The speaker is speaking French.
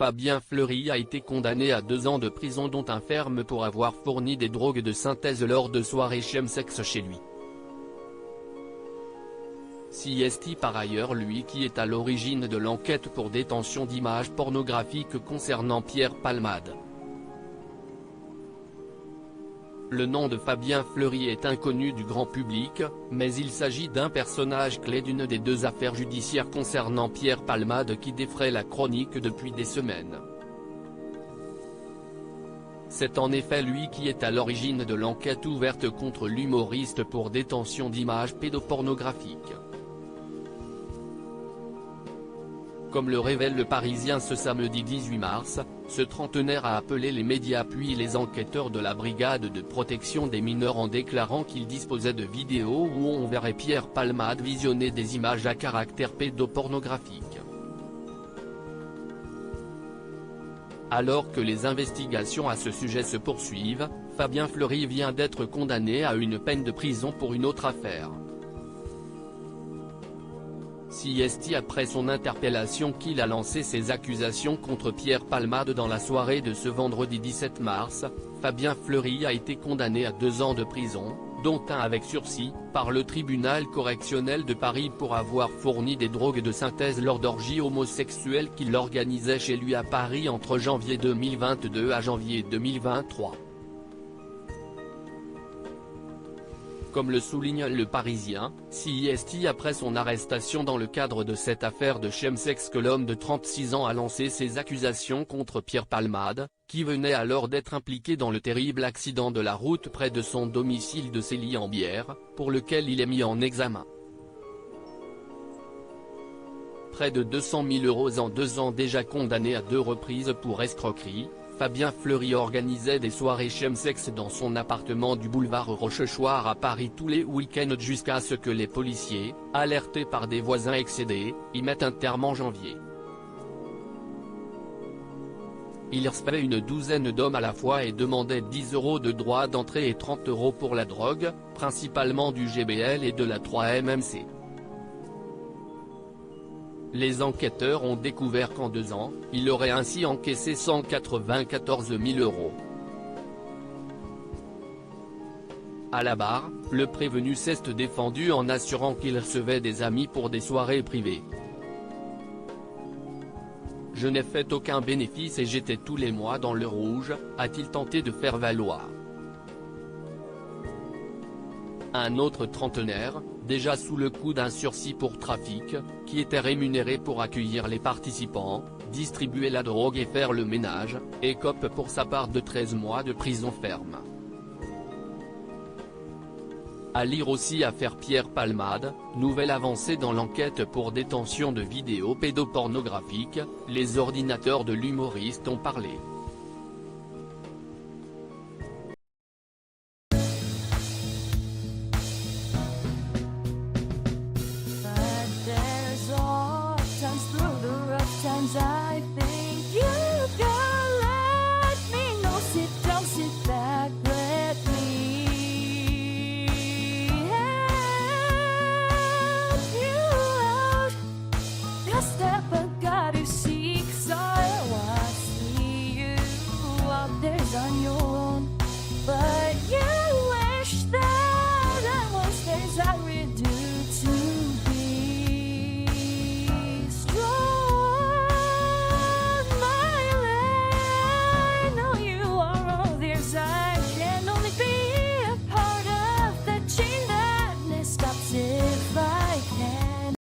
Fabien Fleury a été condamné à 2 ans de prison dont un ferme pour avoir fourni des drogues de synthèse lors de soirées chemsex chez lui. CST par ailleurs lui qui est à l'origine de l'enquête pour détention d'images pornographiques concernant Pierre Palmade. Le nom de Fabien Fleury est inconnu du grand public, mais il s'agit d'un personnage clé d'une des 2 affaires judiciaires concernant Pierre Palmade qui défraient la chronique depuis des semaines. C'est en effet lui qui est à l'origine de l'enquête ouverte contre l'humoriste pour détention d'images pédopornographiques. Comme le révèle Le Parisien ce samedi 18 mars, ce trentenaire a appelé les médias puis les enquêteurs de la brigade de protection des mineurs en déclarant qu'il disposait de vidéos où on verrait Pierre Palmade visionner des images à caractère pédopornographique. Alors que les investigations à ce sujet se poursuivent, Fabien Fleury vient d'être condamné à une peine de prison pour une autre affaire. CST après son interpellation qu'il a lancé ses accusations contre Pierre Palmade dans la soirée de ce vendredi 17 mars, Fabien Fleury a été condamné à 2 ans de prison, dont 1 avec sursis, par le tribunal correctionnel de Paris pour avoir fourni des drogues de synthèse lors d'orgies homosexuelles qu'il organisait chez lui à Paris entre janvier 2022 à janvier 2023. Comme le souligne Le Parisien, CST après son arrestation dans le cadre de cette affaire de chemsex que l'homme de 36 ans a lancé ses accusations contre Pierre Palmade, qui venait alors d'être impliqué dans le terrible accident de la route près de son domicile de Célie-en-Bière, pour lequel il est mis en examen. Près de 200 000 € en 2 ans déjà condamné à 2 reprises pour escroquerie, Fabien Fleury organisait des soirées chemsex dans son appartement du boulevard Rochechouart à Paris tous les week-ends jusqu'à ce que les policiers, alertés par des voisins excédés, y mettent un terme en janvier. Il recevait une douzaine d'hommes à la fois et demandait 10 € de droits d'entrée et 30 € pour la drogue, principalement du GBL et de la 3-MMC. Les enquêteurs ont découvert qu'en 2 ans, il aurait ainsi encaissé 194 000 €. À la barre, le prévenu s'est défendu en assurant qu'il recevait des amis pour des soirées privées. « Je n'ai fait aucun bénéfice et j'étais tous les mois dans le rouge », a-t-il tenté de faire valoir. Un autre trentenaire, déjà sous le coup d'un sursis pour trafic, qui était rémunéré pour accueillir les participants, distribuer la drogue et faire le ménage, écope pour sa part de 13 mois de prison ferme. À lire aussi affaire Pierre Palmade, nouvelle avancée dans l'enquête pour détention de vidéos pédopornographiques, les ordinateurs de l'humoriste ont parlé.